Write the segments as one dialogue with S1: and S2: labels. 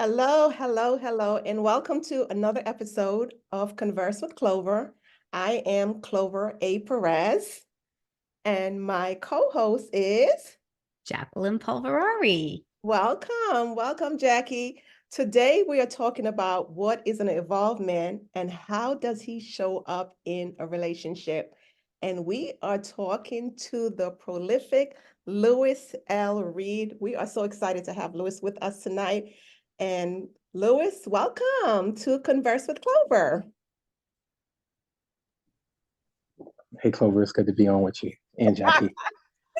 S1: Hello, hello, hello, and welcome to another episode of Converse with Clover. I am Clover A. Perez, and my co-host is
S2: Jacqueline Pulverari.
S1: welcome, Jackie. Today we are talking about what is an evolved man and how does he show up in a relationship. And we are talking to the prolific Lewis L. Reed. We are so excited to have Lewis with us tonight. And Lewis, welcome to Converse with Clover.
S3: Hey, Clover, it's good to be on with you and Jackie.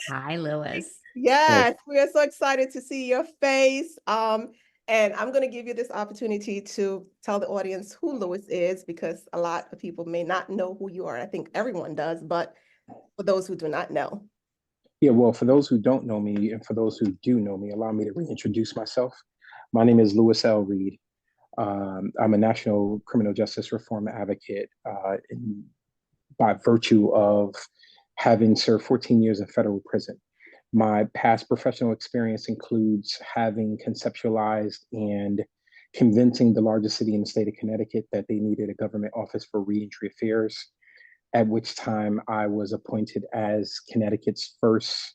S2: Hi, Lewis.
S1: Yes, we are so excited to see your face. And I'm going to give you this opportunity to tell the audience who Lewis is because a lot of people may not know who you are. I think everyone does, but for those who do not know.
S3: Yeah, well, for those who don't know me and for those who do know me, allow me to reintroduce myself. My name is Lewis L. Reed. I'm a national criminal justice reform advocate by virtue of having served 14 years in federal prison. My past professional experience includes having conceptualized and convincing the largest city in the state of Connecticut that they needed a government office for reentry affairs, at which time I was appointed as Connecticut's first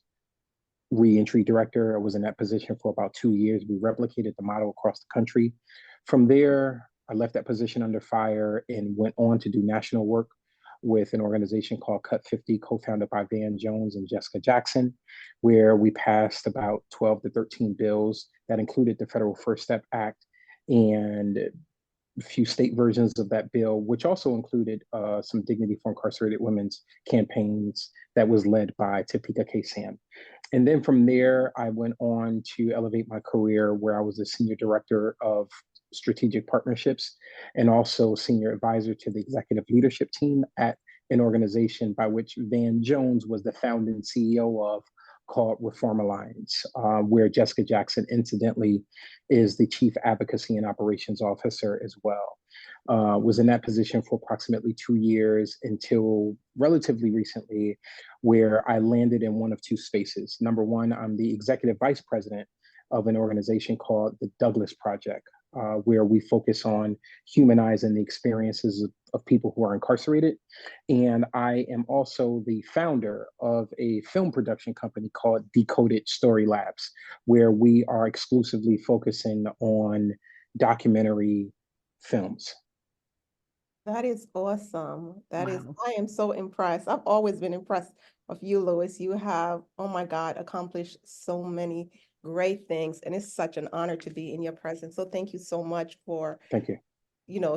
S3: reentry director. I was in that position for about 2 years. We replicated the model across the country. From there, I left that position under fire and went on to do national work with an organization called Cut 50, co-founded by Van Jones and Jessica Jackson, where we passed about 12 to 13 bills that included the Federal First Step Act and a few state versions of that bill, which also included some Dignity for Incarcerated Women's campaigns that was led by Topeka K-Sam. And then from there, I went on to elevate my career where I was a senior director of strategic partnerships and also senior advisor to the executive leadership team at an organization by which Van Jones was the founding CEO of, called Reform Alliance, where Jessica Jackson, incidentally, is the chief advocacy and operations officer as well. Was in that position for approximately 2 years until relatively recently, where I landed in one of two spaces. Number one, I'm the executive vice president of an organization called the Douglas Project, where we focus on humanizing the experiences of people who are incarcerated. And I am also the founder of a film production company called Decoded Story Labs, where we are exclusively focusing on documentary films.
S1: That is awesome.
S2: Wow.
S1: I am so impressed. I've always been impressed of you, Lewis. You have, oh my God, accomplished so many great things, and it's such an honor to be in your presence. So thank you so much for,
S3: Thank you.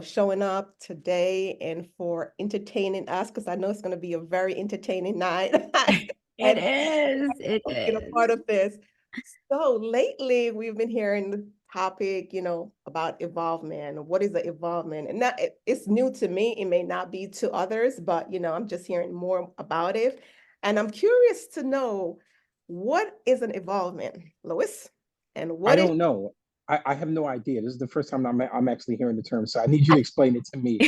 S1: showing up today and for entertaining us, because I know it's going to be a very entertaining night.
S2: It
S1: And
S2: is. It
S1: being a
S2: is.
S1: part of this. So lately, we've been hearing the topic, about evolvement. What is the evolvement? And that it's new to me. It may not be to others, but I'm just hearing more about it. And I'm curious to know what is an evolvement, Lois? And
S3: I
S1: what is
S3: don't know. I have no idea. This is the first time I'm actually hearing the term, so I need you to explain it to me.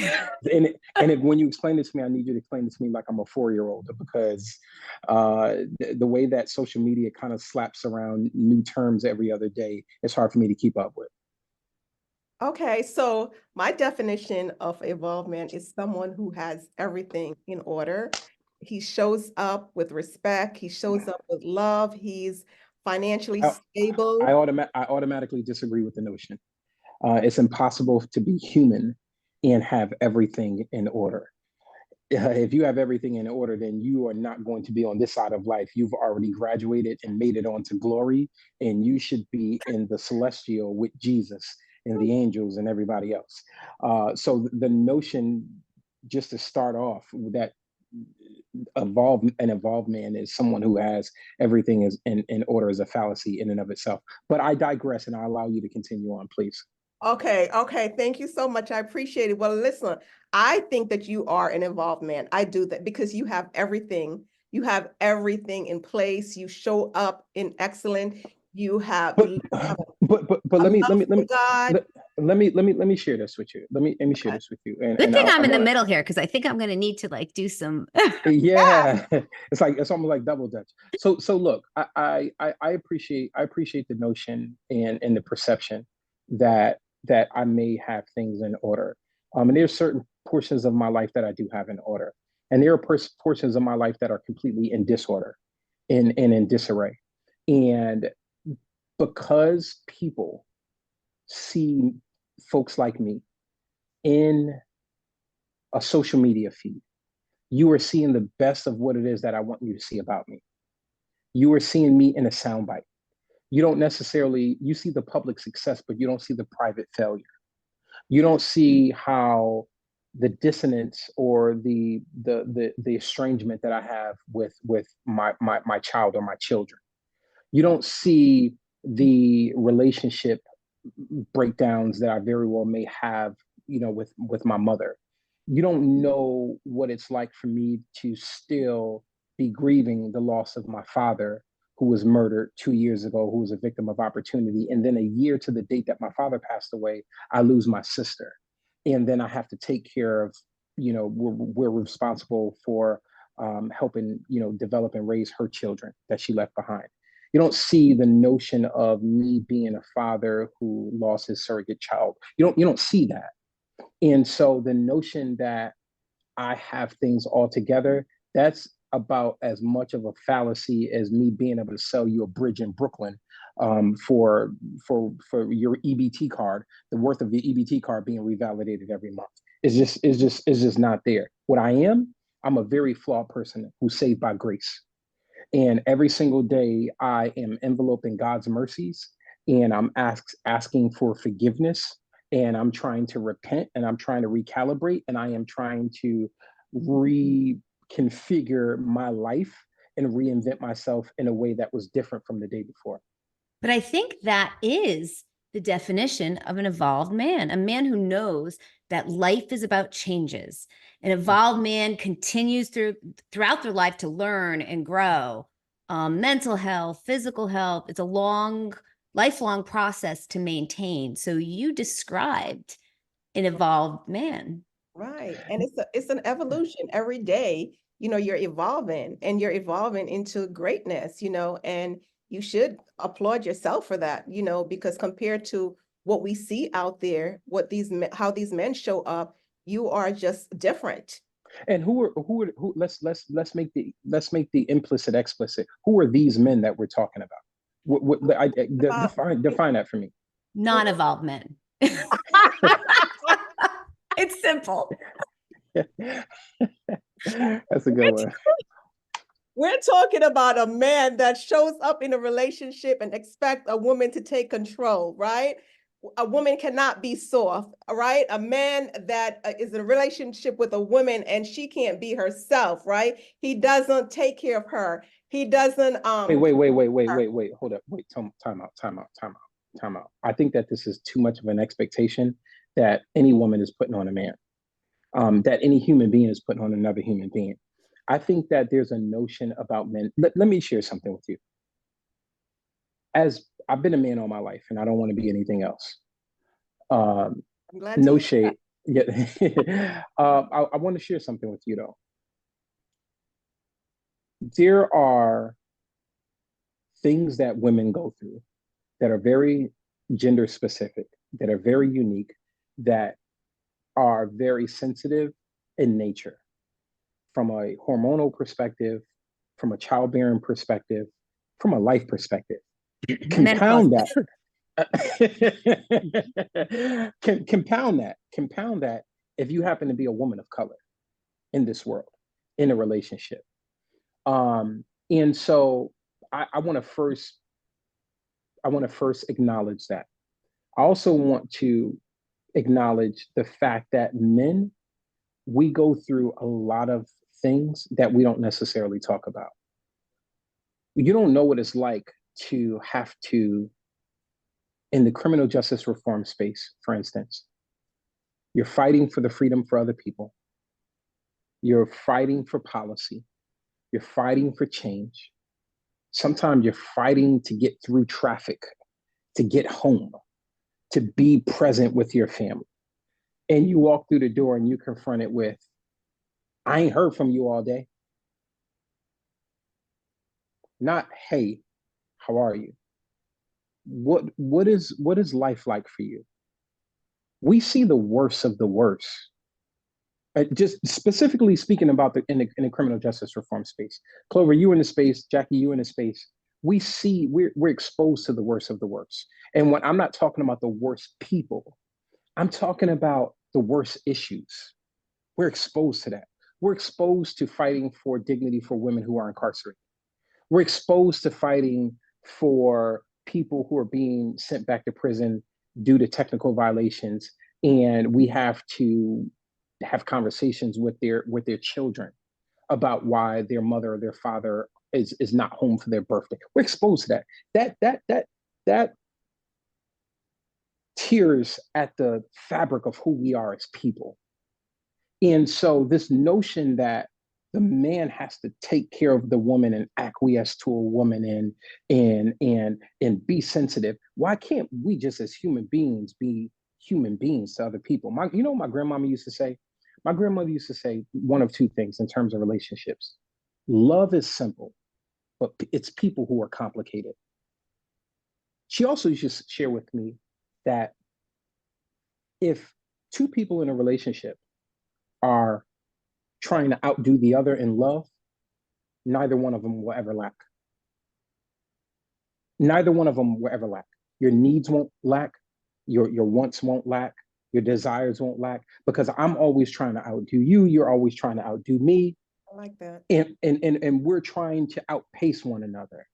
S3: When you explain it to me, I need you to explain it to me like I'm a 4-year-old because the way that social media kind of slaps around new terms every other day, it's hard for me to keep up with.
S1: okay? So my definition of evolvement is someone who has everything in order. He shows up with respect. He shows up with love. He's financially
S3: I,
S1: stable.
S3: I automatically disagree with the notion. It's impossible to be human and have everything in order. If you have everything in order, then you are not going to be on this side of life. You've already graduated and made it on to glory, and you should be in the celestial with Jesus and the angels and everybody else. So the notion, just to start off, that an evolved man is someone who has everything is in order is a fallacy in and of itself. But I digress, and I allow you to continue on, please.
S1: Okay, okay. Thank you so much. I appreciate it. Well, listen, I think that you are an involved man. I do that because you have everything. You have everything in place. You show up in excellent. You have
S3: But
S1: you have
S3: but
S1: a
S3: let me
S1: love for God.
S3: let me share this with you. Let me share
S1: Okay.
S3: this with you,
S2: Good
S3: and
S2: thing
S3: I
S2: I'm in the
S3: want
S2: middle here because I think I'm going to need to like do some.
S1: Yeah.
S3: yeah, it's almost like double dutch. So look, I appreciate the notion and the perception that I may have things in order. And there's certain portions of my life that I do have in order, and there are portions of my life that are completely in disorder, in disarray. And because people see folks like me in a social media feed, you are seeing the best of what it is that I want you to see about me. You are seeing me in a soundbite. You don't necessarily, you see the public success, but you don't see the private failure. You don't see how the dissonance or the estrangement that I have with my child or my children. You don't see the relationship breakdowns that I very well may have, with my mother. You don't know what it's like for me to still be grieving the loss of my father, who was murdered 2 years ago, who was a victim of opportunity. And then a year to the date that my father passed away, I lose my sister. And then I have to take care of, we're responsible for helping, develop and raise her children that she left behind. You don't see the notion of me being a father who lost his surrogate child. You don't see that. And so the notion that I have things all together, that's about as much of a fallacy as me being able to sell you a bridge in Brooklyn, for your EBT card, the worth of the EBT card being revalidated every month. It's just not there. What I am, I'm a very flawed person who's saved by grace. And every single day, I am enveloped in God's mercies, and I'm asking for forgiveness, and I'm trying to repent, and I'm trying to recalibrate, and I am trying to reconfigure my life and reinvent myself in a way that was different from the day before.
S2: But I think that is the definition of an evolved man, a man who knows that life is about changes. An evolved man continues throughout their life to learn and grow. Mental health, physical health, it's a lifelong process to maintain. So you described an evolved man.
S1: Right. And it's an evolution every day. You're evolving and you're evolving into greatness, and you should applaud yourself for that, because compared to what we see out there, how these men show up, you are just different.
S3: And who let's make the implicit explicit. Who are these men that we're talking about?
S1: About
S3: Define that for me.
S2: Non-evolved men. It's simple.
S3: That's a good one.
S1: We're talking about a man that shows up in a relationship and expect a woman to take control, right? A woman cannot be soft, right? A man that is in a relationship with a woman and she can't be herself, right? He doesn't take care of her. He doesn't
S3: Wait. Hold up. Wait, time out. I think that this is too much of an expectation that any woman is putting on a man, that any human being is putting on another human being. I think that there's a notion about men. Let me share something with you. As I've been a man all my life, and I don't want to be anything else. Um,
S1: I'm glad to
S3: no
S1: hear
S3: shade. Yeah. I want to share something with you though. There are things that women go through that are very gender specific, that are very unique, that are very sensitive in nature from a hormonal perspective, from a childbearing perspective, from a life perspective. Compound that. Compound that if you happen to be a woman of color in this world, in a relationship. And so I want to first acknowledge that. I also want to acknowledge the fact that men, we go through a lot of things that we don't necessarily talk about. You don't know what it's like to have to, in the criminal justice reform space, for instance, you're fighting for the freedom for other people. You're fighting for policy. You're fighting for change. Sometimes you're fighting to get through traffic, to get home, to be present with your family. And you walk through the door and you're confronted with, I ain't heard from you all day. Not, hey, how are you? what is life like for you? We see the worst of the worst. Just specifically speaking about in the criminal justice reform space. Clover, you in the space, Jackie, you in the space. We're exposed to the worst of the worst. And when I'm not talking about the worst people, I'm talking about the worst issues. We're exposed to that. We're exposed to fighting for dignity for women who are incarcerated. We're exposed to fighting for people who are being sent back to prison due to technical violations, and we have to have conversations with their children about why their mother or their father is not home for their birthday. We're exposed to that. That tears at the fabric of who we are as people. And so this notion that the man has to take care of the woman and acquiesce to a woman and be sensitive. Why can't we just as human beings be human beings to other people? You know what my grandmama used to say? My grandmother used to say one of two things in terms of relationships. Love is simple, but it's people who are complicated. She also used to share with me that if two people in a relationship are trying to outdo the other in love, neither one of them will ever lack. Neither one of them will ever lack. Your needs won't lack. Your wants won't lack. Your desires won't lack, because I'm always trying to outdo you. You're always trying to outdo me.
S1: I like that.
S3: And we're trying to outpace one another.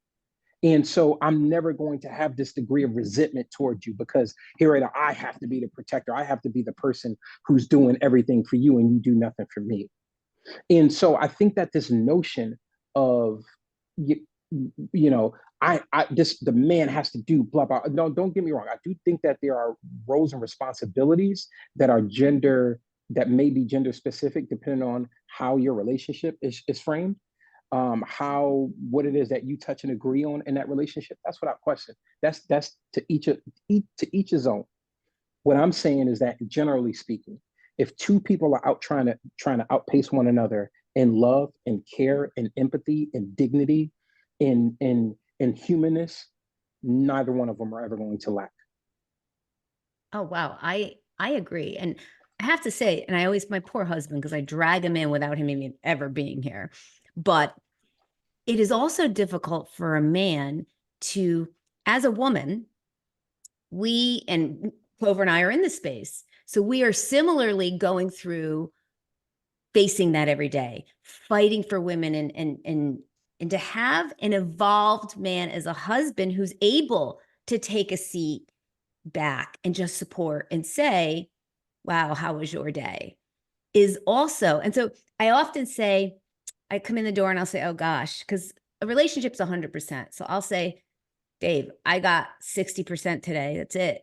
S3: And so I'm never going to have this degree of resentment towards you, because here I have to be the protector. I have to be the person who's doing everything for you and you do nothing for me. And so I think that this notion of you, you know, the man has to do blah blah. No, don't get me wrong. I do think that there are roles and responsibilities that are gender, that may be gender specific, depending on how your relationship is framed. How, what it is that you touch and agree on in that relationship. That's without question. That's to each his own. What I'm saying is that, generally speaking, if two people are out trying to outpace one another in love and care and empathy and dignity and humanness, neither one of them are ever going to lack.
S2: Oh, wow. I agree. And I have to say, and I always, my poor husband, because I drag him in without him even ever being here. But it is also difficult for a man to, as a woman, and Clover and I are in the space. So we are similarly going through facing that every day, fighting for women, and to have an evolved man as a husband who's able to take a seat back and just support and say, wow, how was your day? Is also, and so I often say, I come in the door and I'll say, oh gosh, because a relationship's 100%. So I'll say, Dave, I got 60% today. That's it.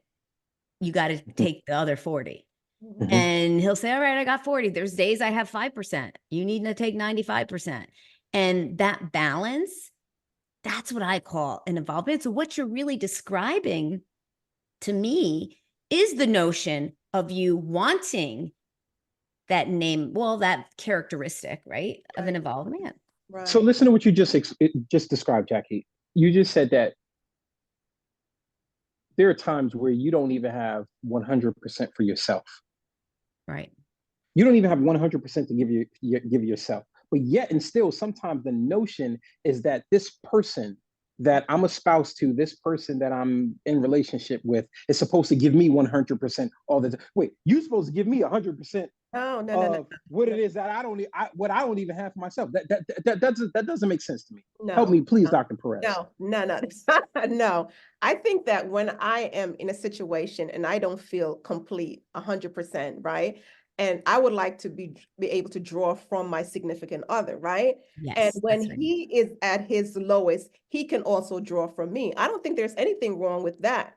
S2: You got to take the other 40.
S1: Mhm.
S2: And he'll say, all right, I got 40. There's days I have 5%. You need to take 95%. And that balance, that's what I call an involvement. So what you're really describing to me is the notion of you wanting that name, well, that characteristic, right, of an evolved man.
S1: Right.
S3: So listen to what you just described, Jackie. You just said that there are times where you don't even have 100% for yourself.
S2: Right.
S3: You don't even have 100% to give yourself. But yet and still, sometimes the notion is that this person that I'm a spouse to, this person that I'm in relationship with, is supposed to give me 100% all the time. Wait, you're supposed to give me 100%
S1: No, no, no, no,
S3: of what it is that what I don't even have for myself. That doesn't make sense to me. Help
S1: no,
S3: me, please,
S1: no,
S3: Dr. Perez.
S1: no. No. I think that when I am in a situation and I don't feel complete 100%, right? And I would like to be able to draw from my significant other, right? And
S2: Yes.
S1: when
S2: That's right.
S1: he is at his lowest, he can also draw from me. I don't think there's anything wrong with that.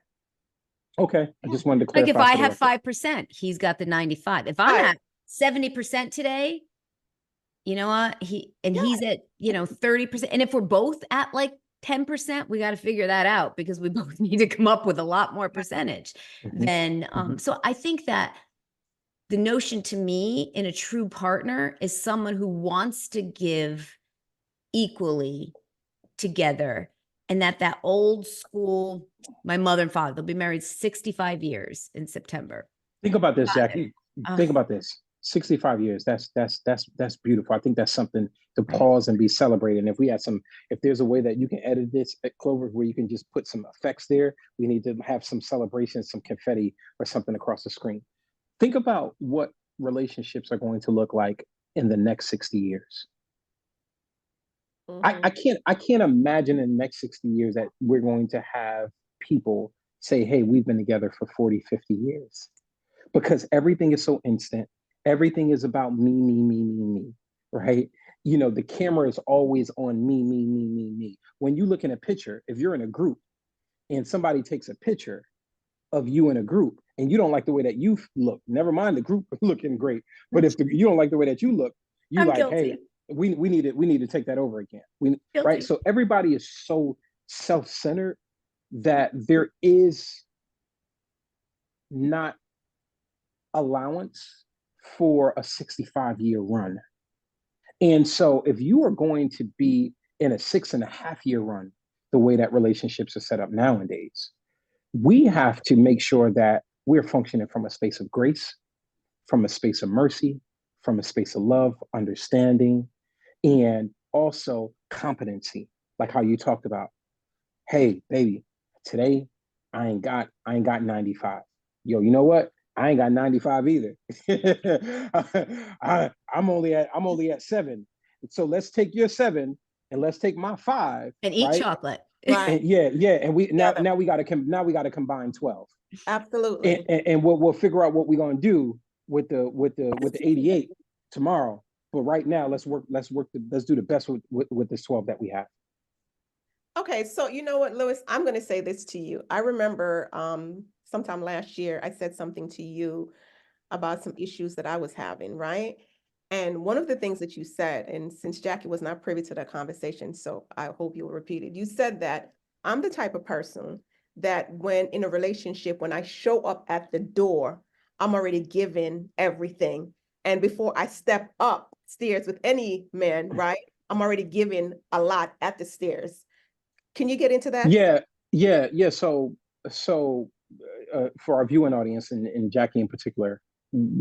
S3: Okay, I just wanted to
S2: Like if
S3: clarify
S2: I
S3: for the
S2: have
S3: record.
S2: 5%, he's got the 95. If I'm
S1: Right.
S2: at 70% today, you know what? He's at, 30%. And if we're both at like 10%, we got to figure that out, because we both need to come up with a lot more percentage
S3: Mhm,
S2: than
S3: mhm.
S2: so I think that the notion to me in a true partner is someone who wants to give equally together and that old school, my mother and father, they'll be married 65 years in September.
S3: Think about this, Jackie.
S2: Uh,
S3: Think about this. 65 years. That's beautiful. I think that's something to
S2: right.
S3: pause and be celebrated. And if there's a way that you can edit this at Clover where you can just put some effects there, we need to have some celebration, some confetti or something across the screen. Think about what relationships are going to look like in the next 60 years.
S1: Mhm.
S3: I can't imagine in the next 60 years that we're going to have people say, hey, we've been together for 40, 50 years. Because everything is so instant. Everything is about me, right? You know, the camera is always on me. When you look in a picture, if you're in a group and somebody takes a picture of you in a group and you don't like the way that you look, never mind the group looking great, but if you don't like the way that you look, you
S2: I'm
S3: like,
S2: guilty.
S3: hey, we need to take that over again.
S2: Guilty.
S3: Right? So everybody is so self-centered that there is not allowance for a 65-year run. And so if you are going to be in a 6.5-year run, the way that relationships are set up nowadays, we have to make sure that we're functioning from a space of grace, from a space of mercy, from a space of love, understanding, and also competency, like how you talked about. Hey, baby, today I ain't got 95. Yo, you know what? I ain't got 95 either. I'm only at 7. So let's take your 7 and let's take my 5,
S2: And eat
S3: right?
S2: chocolate.
S1: Right.
S3: And yeah, and we
S1: Together.
S3: now we got to combine 12.
S1: Absolutely.
S3: And we'll figure out what we're going to do with the 88 tomorrow. But right now, let's do the best with this 12 that we have.
S1: Okay, so you know what, Lewis, I'm going to say this to you. I remember sometime last year, I said something to you about some issues that I was having, right? And one of the things that you said, and since Jackie was not privy to that conversation, so I hope you'll repeat it. You said that I'm the type of person that when in a relationship, when I show up at the door, I'm already given everything. And before I step up stairs with any man, right? I'm already given a lot at the stairs. Can you get into that?
S3: Yeah. So for our viewing audience and Jackie in particular,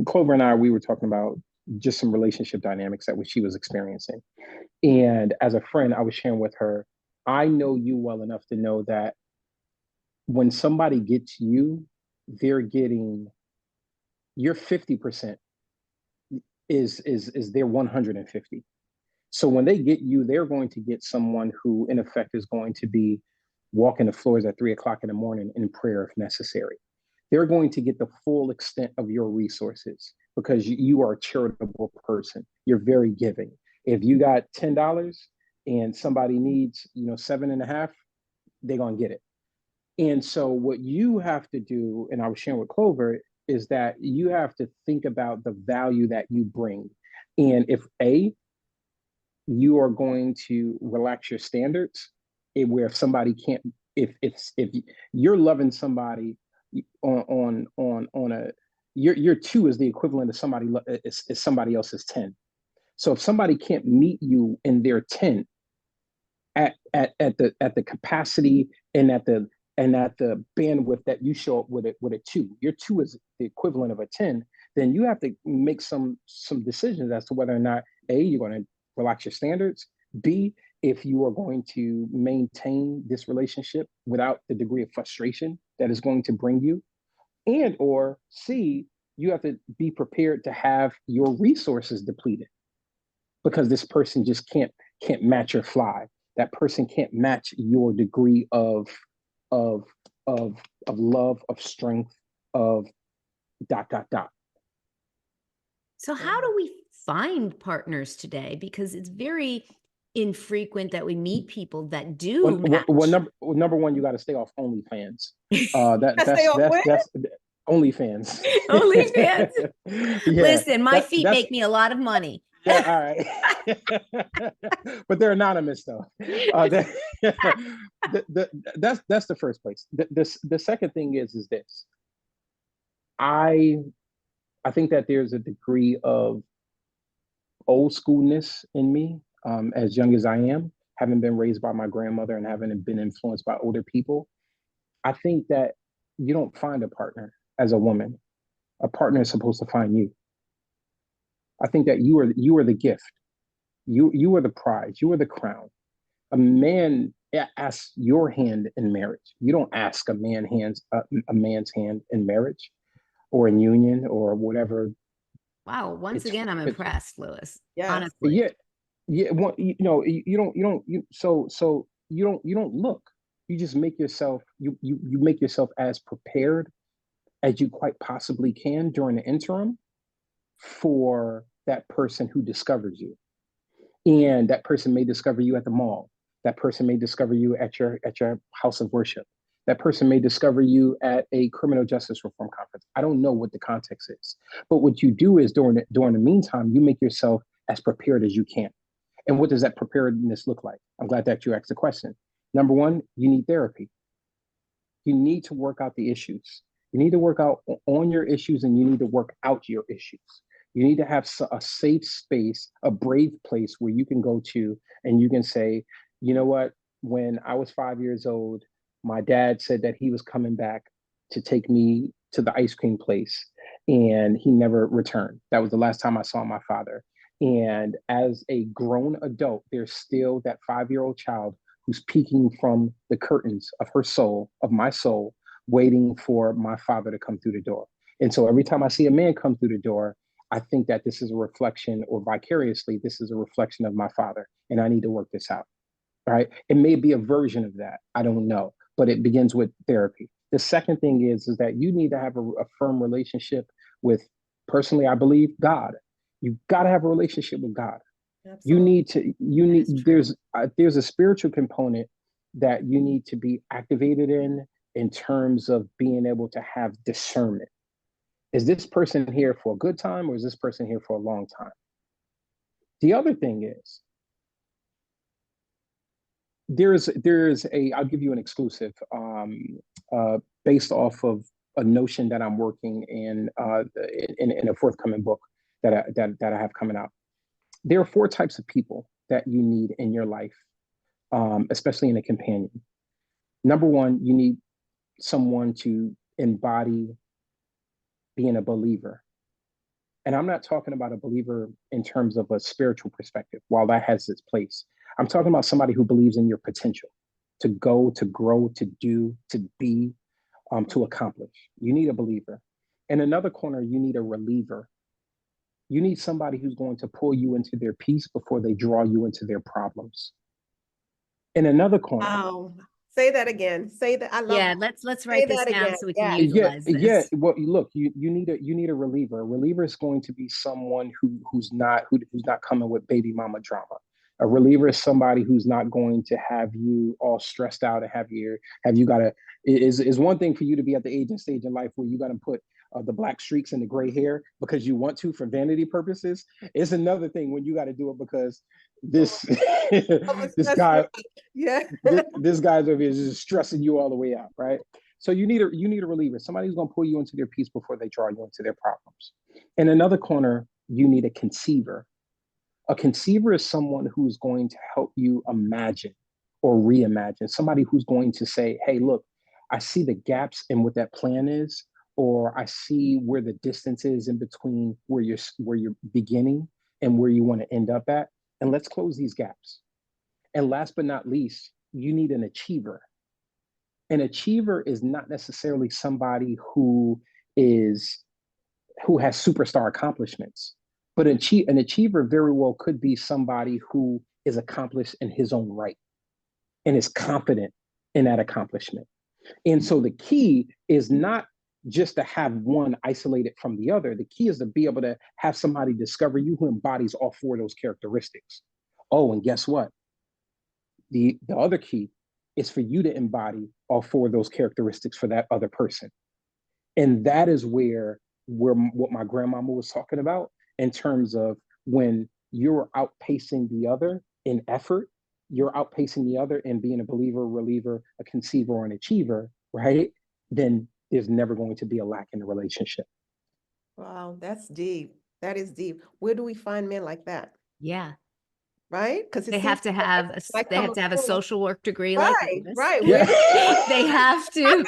S3: Clover and I, we were talking about just some relationship dynamics that she was experiencing. And as a friend, I was sharing with her, I know you well enough to know that when somebody gets you, they're getting your 50% is their 150. So when they get you, they're going to get someone who, in effect, is going to be walking the floors at 3 o'clock in the morning in prayer if necessary. They're going to get the full extent of your resources because you are a charitable person. You're very giving. If you got $10 and somebody needs, 7.5, they're gonna get it. And so what you have to do, and I was sharing with Clover, is that you have to think about the value that you bring. And if you are going to relax your standards, where if somebody can't, if you're loving somebody on a your 2 is the equivalent of is somebody else's 10. So if somebody can't meet you in their 10 at the capacity and at the bandwidth that you show up with a 2, your 2 is the equivalent of a 10, then you have to make some decisions as to whether or not you're going to relax your standards, b, if you are going to maintain this relationship without the degree of frustration that is going to bring you, and or c, you have to be prepared to have your resources depleted because this person just can't match your fly. That person can't match your degree of of love, of strength, of dot dot dot.
S2: So how do we find partners today? Because it's very infrequent that we meet people that do match.
S3: Number one, you got to stay off OnlyFans.
S1: Stay off where?
S3: That's OnlyFans.
S2: OnlyFans.
S3: Yeah,
S2: Listen, my feet
S3: that's
S2: make me a lot of money.
S3: yeah, all right. But they're anonymous though. That's the first place. The second thing is this. I think that there's a degree of old schoolness in me, as young as I am, having been raised by my grandmother and having been influenced by older people, I think that you don't find a partner as a woman. A partner is supposed to find you. I think that you are the gift. You are the prize. You are the crown. A man asks your hand in marriage. You don't ask a man's hand in marriage or in union or whatever.
S2: Wow. Once
S3: It's
S2: again, I'm
S3: it's
S2: impressed, Lewis.
S1: Yes.
S2: Honestly.
S3: yeah yeah. Well, you don't look. You just make yourself you make yourself as prepared as you quite possibly can during the interim for that person who discovers you. And that person may discover you at the mall. That person may discover you at your house of worship. That person may discover you at a criminal justice reform conference. I don't know what the context is, but what you do is during the meantime, you make yourself as prepared as you can. And what does that preparedness look like? I'm glad that you asked the question. Number one, you need therapy. You need to work out the issues. You need to work out on your issues, and you need to work out your issues. You need to have a safe space, a brave place where you can go to and you can say, you know what, when I was 5 years old, my dad said that he was coming back to take me to the ice cream place and he never returned. That was the last time I saw my father. And as a grown adult, there's still that 5-year-old child who's peeking from the curtains of her soul, of my soul, waiting for my father to come through the door. And so every time I see a man come through the door, I think that this is a reflection, or vicariously, this is a reflection of my father, and I need to work this out. Right? It may be a version of that. I don't know, but it begins with therapy. The second thing is that you need to have a firm relationship with, personally, I believe, God. You've got to have a relationship with God.
S1: Absolutely.
S2: That is true.
S3: There's a spiritual component that you need to be activated in terms of being able to have discernment. Is this person here for a good time, or is this person here for a long time? The other thing is, I'll give you an exclusive, based off of a notion that I'm working in a forthcoming book that I have coming out. There are four types of people that you need in your life, especially in a companion. Number one, you need someone to embody being a believer. And I'm not talking about a believer in terms of a spiritual perspective, while that has its place. I'm talking about somebody who believes in your potential to go, to grow, to do, to be, to accomplish. You need a believer. In another corner, you need a reliever. You need somebody who's going to pull you into their peace before they draw you into their problems. In another corner,
S1: Say that again. Say that. I love
S2: Yeah,
S1: that.
S2: let's
S1: Say
S2: write this
S1: that
S2: down
S1: again.
S2: so we can
S1: Yes.
S2: utilize
S3: yeah.
S2: this.
S3: Well, look, you need a reliever. A reliever is going to be someone who's not coming with baby mama drama. A reliever is somebody who's not going to have you all stressed out and have you got to. Is one thing for you to be at the age and stage in life where you got to put the black streaks and the gray hair because you want to for vanity purposes. It's another thing when you got to do it because this this guy
S1: Yeah.
S3: this guy's over here is just stressing you all the way out, right? So you need a reliever, somebody who's going to pull you into their peace before they draw you into their problems. In another corner, you need a conceiver. A conceiver is someone who's going to help you imagine or reimagine. Somebody who's going to say, "Hey, look, I see the gaps in what that plan is, or I see where the distance is in between where you're beginning and where you want to end up at, and let's close these gaps." And last but not least, you need an achiever. An achiever is not necessarily somebody is who has superstar accomplishments, but an achiever very well could be somebody who is accomplished in his own right and is confident in that accomplishment. And so the key is not just to have one isolated from the other. The key is to be able to have somebody discover you who embodies all four of those characteristics. Oh, and guess what? The other key is for you to embody all four of those characteristics for that other person. And that is where what my grandmama was talking about in terms of when you're outpacing the other in effort, you're outpacing the other in being a believer, reliever, a conceiver, or an achiever, right? Then there's never going to be a lack in the relationship.
S1: Wow, that's deep. That is deep. Where do we find men like that?
S2: Yeah.
S1: right? Because it
S2: They
S1: seems
S2: have to
S1: like
S2: have
S1: I
S2: they
S1: come
S2: have to have a
S1: across,
S2: social work degree like
S1: right,
S2: Lewis.
S1: right.
S3: Yeah.
S2: They have to.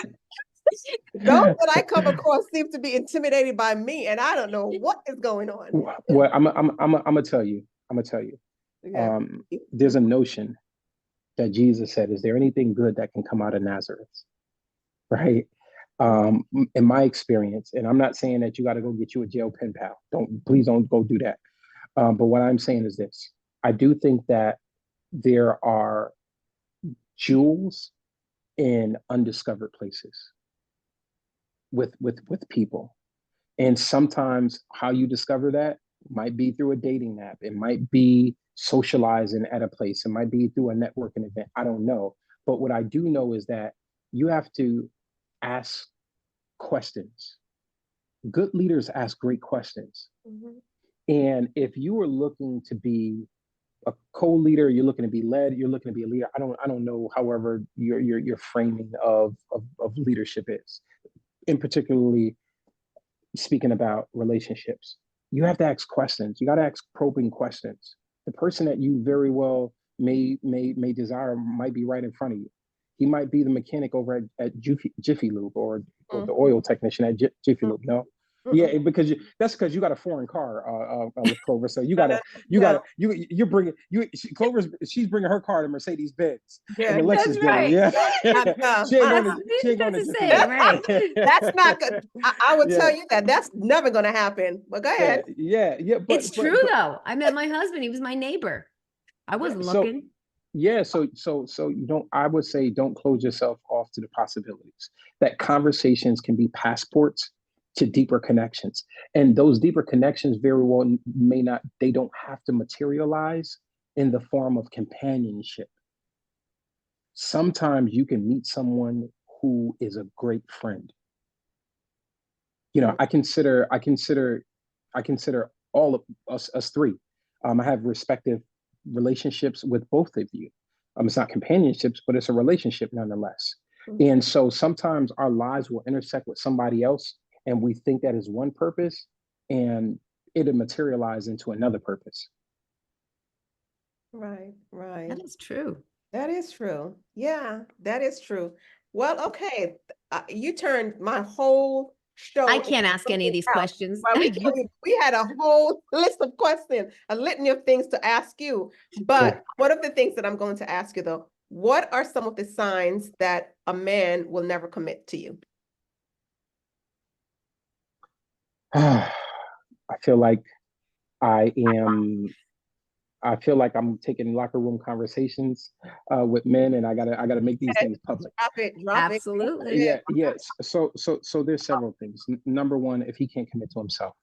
S1: Those that I come across seem to be intimidated by me, and I don't know what is going on.
S3: Well, I'm gonna tell you. I'm gonna tell you.
S1: Yeah.
S3: There's a notion that Jesus said, "Is there anything good that can come out of Nazareth?" Right? In my experience, and I'm not saying that you got to go get you a jail pen pal. Please don't go do that. But what I'm saying is this: I do think that there are jewels in undiscovered places with people. And sometimes how you discover that might be through a dating app. It might be socializing at a place. It might be through a networking event. I don't know. But what I do know is that you have to ask questions. Good leaders ask great questions.
S1: Mhm.
S3: And if you are looking to be a co-leader, you're looking to be led, you're looking to be a leader. I don't know, however, your framing of leadership is. In particularly speaking about relationships, you have to ask questions. You got to ask probing questions. The person that you very well may desire might be right in front of you. He might be the mechanic over at Jiffy Lube, or the
S1: Mhm.
S3: oil technician at Jiffy Lube. No,
S1: Mhm.
S3: yeah, that's because you got a foreign car, Clover. So
S1: No, no, no.
S3: you're bringing Clover's, she's bringing her car to Mercedes Benz and
S1: Yeah,
S3: the
S1: yeah.
S2: That's
S3: Lexus dealer.
S2: right.
S3: Yeah,
S1: No,
S3: she ain't going
S2: That's
S3: to she ain't going to
S2: that's the
S3: Jiffy
S2: saying,
S3: Lube.
S2: right?
S1: that's not good. I would
S3: Yeah,
S1: tell you that that's never going to happen. But go
S3: yeah,
S1: ahead.
S3: yeah.
S2: It's true
S3: But
S2: though. I met my husband. He was my neighbor. I
S1: Yeah.
S2: wasn't
S3: so
S2: looking.
S3: yeah, so you don't. I would say don't close yourself off to the possibilities. That conversations can be passports to deeper connections, and those deeper connections very well may not. They don't have to materialize in the form of companionship. Sometimes you can meet someone who is a great friend. You know,
S1: Mm.
S3: I consider all of us three. I have respective relationships with both of you. It's not companionships, but it's a relationship nonetheless.
S1: Mhm.
S3: And so sometimes our lives will intersect with somebody else, and we think that is one purpose, and it'll materialize into another purpose.
S1: Right, right.
S2: That is true.
S1: That is true. Yeah, that is true. Well, okay. You turned my whole
S2: I
S1: show into
S2: can't ask any of
S1: something
S2: these
S1: else.
S2: questions.
S1: Well, we had a whole list of questions, a litany of things to ask you.
S3: Yeah.
S1: But one of the things that I'm going to ask you though, what are some of the signs that a man will never commit to you?
S3: I feel like I am I feel like I'm taking locker room conversations with men, and I gotta make these things public.
S1: Drop it, drop it. Go
S2: Absolutely.
S1: ahead.
S3: Yeah, yes. So there's several things. Number one, if he can't commit to himself,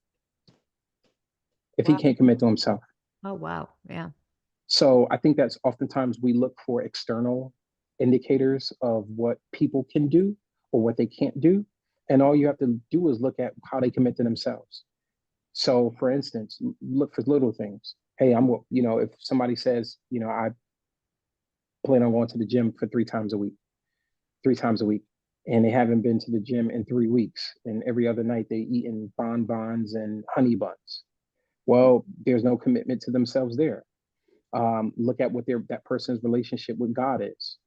S3: if he
S1: Wow.
S3: can't commit to himself.
S2: Oh wow. Yeah.
S3: So I think that's oftentimes we look for external indicators of what people can do or what they can't do, and all you have to do is look at how they commit to themselves. So, for instance, look for little things. Hey, if somebody says, I plan on going to the gym for 3 times a week, 3 times a week, and they haven't been to the gym in 3 weeks, and every other night they eating bonbons and honey buns. Well, there's no commitment to themselves there. Look at what that person's relationship with God is,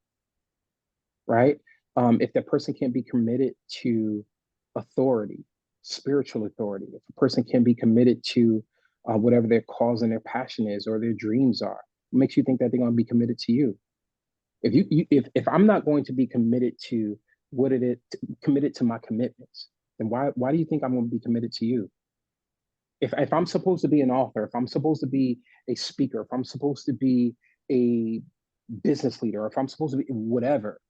S3: right? If that person can't be committed to authority, spiritual authority, if a person can be committed to whatever their cause and their passion is or their dreams are, it makes you think that they're going to be committed to you. If I'm not going to be committed to what it is, committed to my commitments, then why do you think I'm going to be committed to you? If I'm supposed to be an author, if I'm supposed to be a speaker, if I'm supposed to be a business leader, if I'm supposed to be whatever,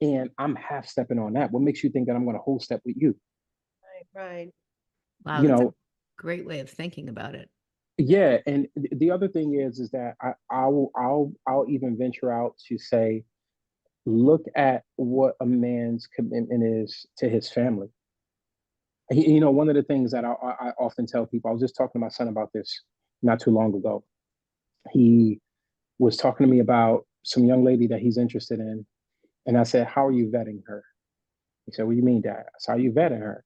S3: and I'm half stepping on that, what makes you think that I'm going to whole step with you?
S1: Right, right.
S2: Wow,
S3: You
S2: that's a
S3: know,
S2: great way of thinking about it.
S1: Yeah.
S3: yeah. And the other thing is that I'll even venture out to say, look at what a man's commitment is to his family. One of the things that I often tell people, I was just talking to my son about this not too long ago. He was talking to me about some young lady that he's interested in. And I said, how are you vetting her? He said, what do you mean, Dad? I said, how are you vetting her?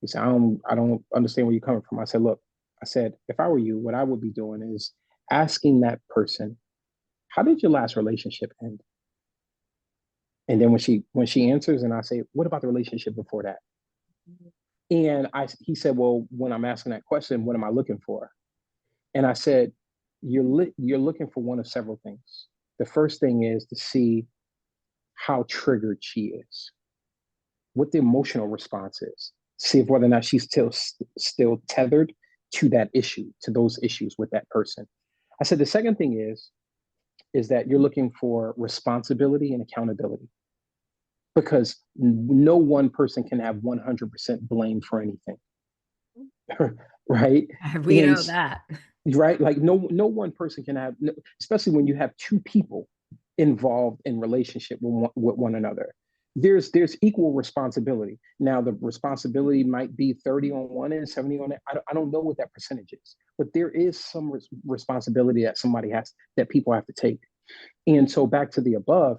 S3: He said, I don't understand where you're coming from. I said, look, I said, if I were you, what I would be doing is asking that person, how did your last relationship end? And then when she answers, and I say, what about the relationship before that? And he said, well, when I'm asking that question, what am I looking for? And I said, you're looking for one of several things. The first thing is to see how triggered she is, what the emotional response is, see if whether or not she's still tethered to that issue, to those issues with that person. I said the second thing is that you're looking for responsibility and accountability, because no one person can have 100% blame for anything. Right?
S2: We
S3: And
S2: know that.
S3: right, like no one person can have, especially when you have two people involved in relationship with one another. There's equal responsibility. Now the responsibility might be 30 on one and 70 on it. I don't know what that percentage is, but there is some responsibility that that people have to take. And so back to the above,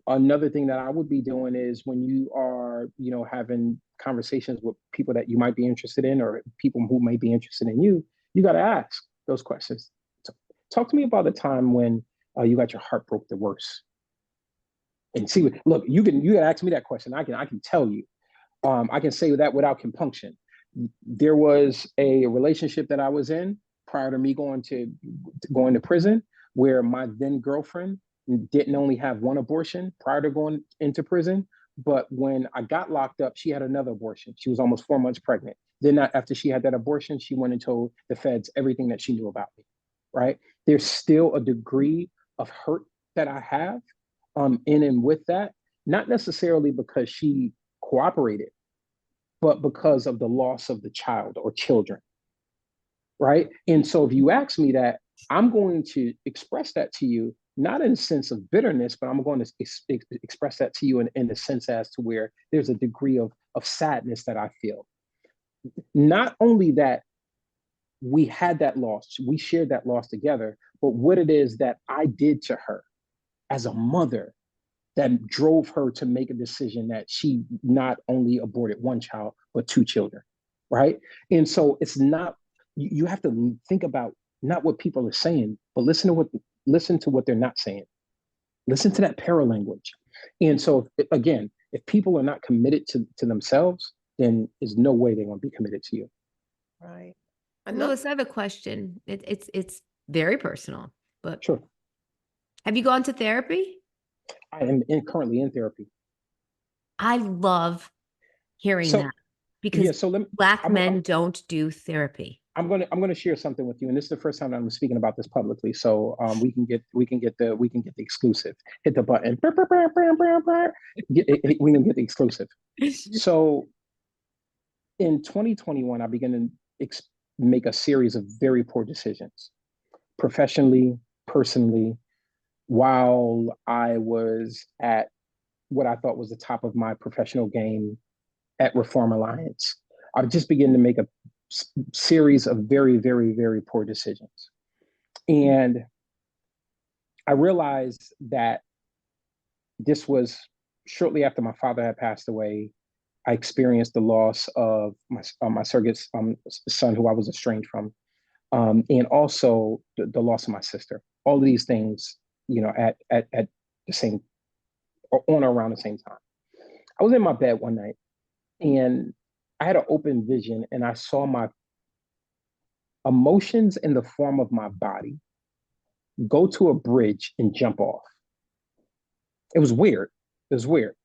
S3: another thing that I would be doing is when you are, having conversations with people that you might be interested in, or people who may be interested in you, you got to ask those questions. So, talk to me about the time when you got your heart broke the worst. And see, look, you can ask me that question. I can tell you. I can say that without compunction. There was a relationship that I was in prior to me going to prison, where my then girlfriend didn't only have one abortion prior to going into prison, but when I got locked up, she had another abortion. She was almost 4 months pregnant. Then after she had that abortion, she went and told the feds everything that she knew about me. Right? There's still a degree of hurt that I have in and with that, not necessarily because she cooperated, but because of the loss of the child or children. Right? And so if you ask me that, I'm going to express that to you, not in a sense of bitterness, but I'm going to express that to you in a sense as to where there's a degree of sadness that I feel. Not only that we had that loss, we shared that loss together, but what it is that I did to her as a mother that drove her to make a decision that she not only aborted one child, but two children, right? And so it's not, you have to think about not what people are saying, but listen to what they're not saying. Listen to that paralanguage. And so, again, if people are not committed to themselves, then there's no way they're going to be committed to you.
S1: Right.
S2: Louis, I have a question. It's very personal, but
S3: Sure.
S2: have you gone to therapy?
S3: I am currently in therapy.
S2: I love hearing that, because Black men don't do therapy.
S3: I'm gonna share something with you, and this is the first time I'm speaking about this publicly. So we can get the exclusive. Hit the button. We can get the exclusive. So in 2021, I began to make a series of very poor decisions, professionally, personally, while I was at what I thought was the top of my professional game at Reform Alliance. I just began to make a series of very, very, very poor decisions. And I realized that this was shortly after my father had passed away. I experienced the loss of my surrogate son, who I was estranged from, and also the loss of my sister. All of these things, at the same, or on or around the same time. I was in my bed one night, and I had an open vision, and I saw my emotions in the form of my body go to a bridge and jump off. It was weird. It was weird.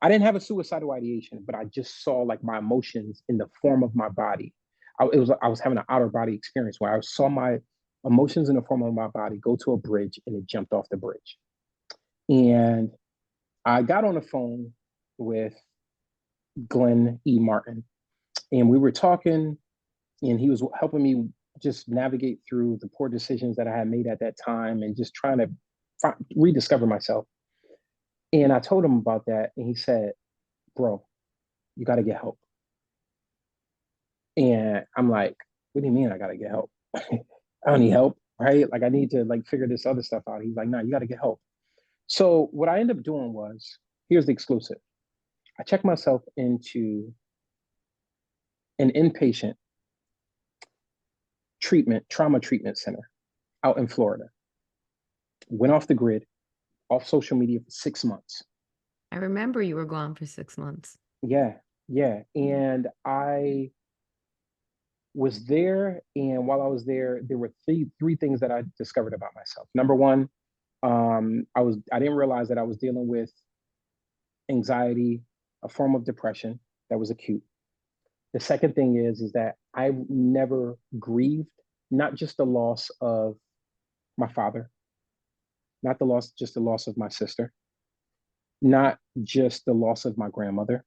S3: I didn't have a suicidal ideation, but I just saw like my emotions in the form of my body. I was having an outer body experience where I saw my emotions in the form of my body go to a bridge, and it jumped off the bridge. And I got on the phone with Glenn E. Martin, and we were talking, and he was helping me just navigate through the poor decisions that I had made at that time, and just trying to rediscover myself. And I told him about that, and he said, bro, you got to get help. And I'm like, what do you mean I got to get help? I don't need help, right? Like, I need to figure this other stuff out. He's like, no, you got to get help. So what I ended up doing was, here's the exclusive. I checked myself into an inpatient trauma treatment center. out in Florida. Went off the grid, off social media for 6 months.
S4: I remember you were gone for 6 months.
S3: Yeah, yeah. And I was there, and while I was there, there were three things that I discovered about myself. Number one, I didn't realize that I was dealing with anxiety, a form of depression that was acute. The second thing is that I never grieved, not just the loss of my father, not just the loss of my sister, not just the loss of my grandmother,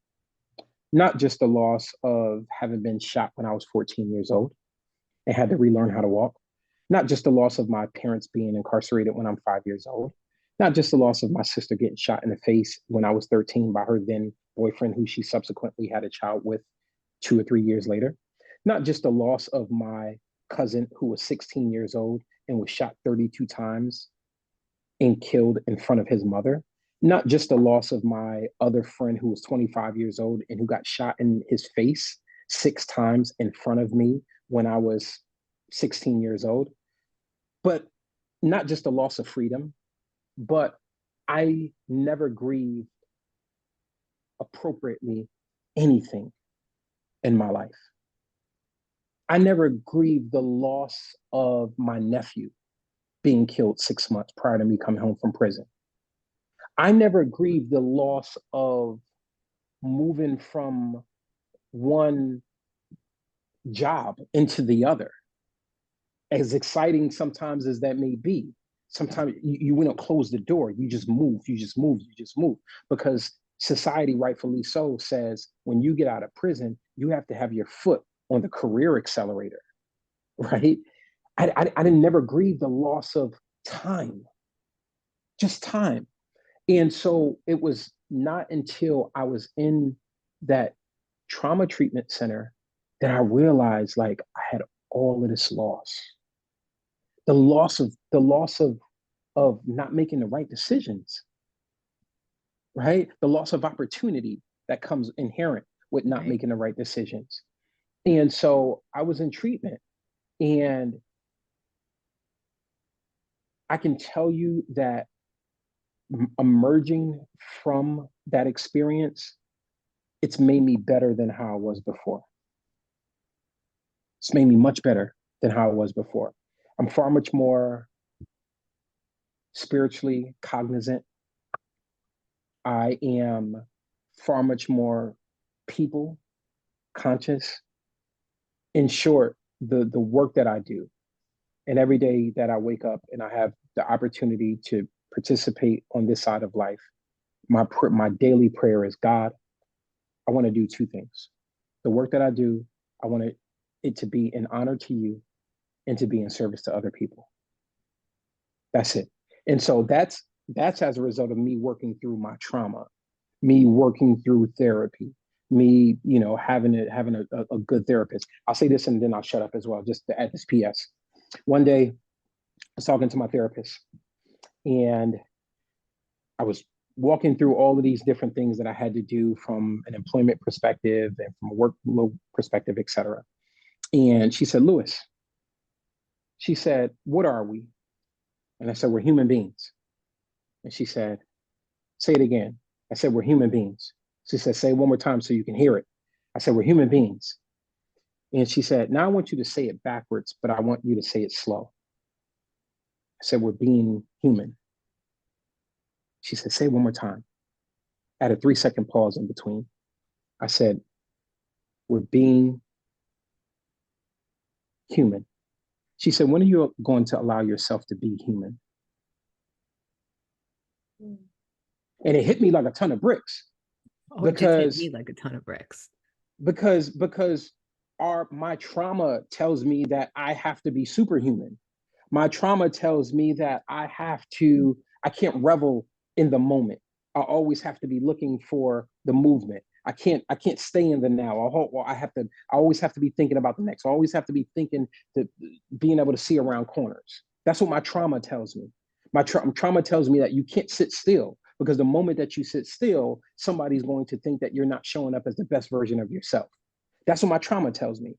S3: not just the loss of having been shot when I was 14 years old and had to relearn how to walk, not just the loss of my parents being incarcerated when I'm 5 years old, not just the loss of my sister getting shot in the face when I was 13 by her then boyfriend, who she subsequently had a child with 2 or 3 years later, not just the loss of my cousin who was 16 years old and was shot 32 times and killed in front of his mother, not just the loss of my other friend who was 25 years old and who got shot in his face 6 times in front of me when I was 16 years old, but not just the loss of freedom, but I never grieved appropriately anything in my life. I never grieved the loss of my nephew being killed 6 months prior to me coming home from prison. I never grieved the loss of moving from one job into the other. As exciting sometimes as that may be, sometimes you wouldn't close the door. You just move, because society, rightfully so, says when you get out of prison, you have to have your foot on the career accelerator, right? I didn't never grieve the loss of time, just time. And so it was not until I was in that trauma treatment center that I realized, like, I had all of this loss. The loss of not making the right decisions, right? The loss of opportunity that comes inherent with not making the right decisions. And so I was in treatment, and I can tell you that emerging from that experience, it's made me better than how I was before. It's made me much better than how I was before. I'm far much more spiritually cognizant. I am far much more people conscious. In short, the work that I do, and every day that I wake up and I have the opportunity to participate on this side of life, my daily prayer is, God, I want to do two things. The work that I do, I want it to be an honor to you and to be in service to other people. That's it. And so that's as a result of me working through my trauma, me working through therapy, me, having a good therapist. I'll say this and then I'll shut up as well, just to add this PS. One day I was talking to my therapist, and I was walking through all of these different things that I had to do from an employment perspective and from a workload perspective, et cetera. And she said, Lewis, she said, what are we? And I said, we're human beings. And she said, say it again. I said, we're human beings. She said, say it one more time so you can hear it. I said, we're human beings. And she said, now I want you to say it backwards, but I want you to say it slow. I said, we're being human. She said, say it one more time. I had a 3-second pause in between. I said, we're being human. She said, when are you going to allow yourself to be human? And it hit me like a ton of bricks.
S4: Oh, it just hit me like a ton of bricks.
S3: Because my trauma tells me that I have to be superhuman. My trauma tells me that I can't revel in the moment. I always have to be looking for the movement. I can't stay in the now. I always have to be thinking about the next. I always have to be thinking to being able to see around corners. That's what my trauma tells me. My trauma tells me that you can't sit still, because the moment that you sit still, somebody's going to think that you're not showing up as the best version of yourself. That's what my trauma tells me.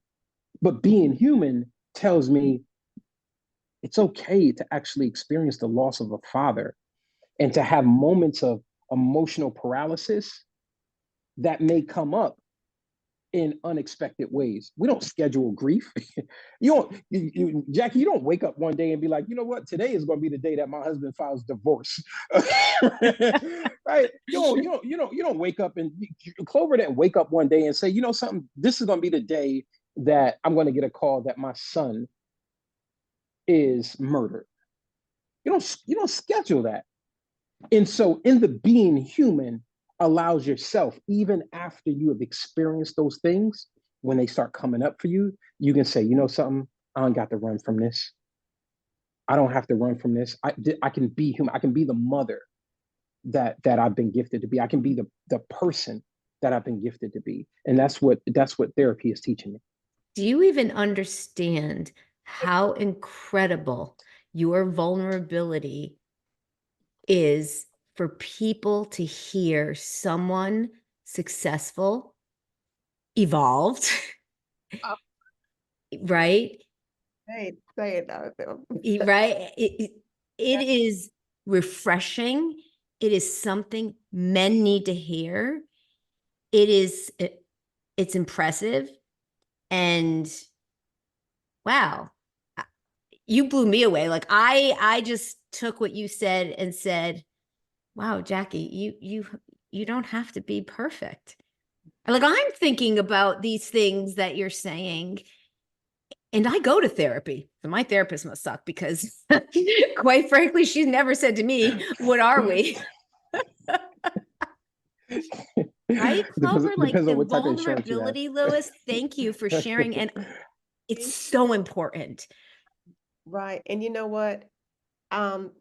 S3: But being human tells me It's okay to actually experience the loss of a father and to have moments of emotional paralysis that may come up in unexpected ways. We don't schedule grief. Jackie, you don't wake up one day and be like, you know what, today is going to be the day that my husband files divorce. Right? You don't wake up and Clover didn't wake up one day and say, you know something, this is going to be the day that I'm going to get a call that my son is murdered. You don't schedule that. And so in the being human allows yourself, even after you have experienced those things, when they start coming up for you, you can say, you know something, I don't got to run from this. I don't have to run from this. I can be human. I can be the mother that I've been gifted to be. I can be the person that I've been gifted to be. And that's what therapy is teaching me.
S2: Do you even understand how incredible your vulnerability is for people to hear someone successful, evolved,
S1: Oh,
S2: right?
S1: say it now.
S2: Right? It is refreshing. It is something men need to hear. It's impressive. And wow, you blew me away. Like I just took what you said and said, wow, Jackie, you don't have to be perfect. Like I'm thinking about these things that you're saying, and I go to therapy. So my therapist must suck because quite frankly, she's never said to me, what are we? Right, Clover? Like
S3: Depends
S2: the
S3: on what type of insurance you have.
S2: vulnerability, Lewis, thank you for sharing. And it's so important.
S1: Right. And you know what? Um,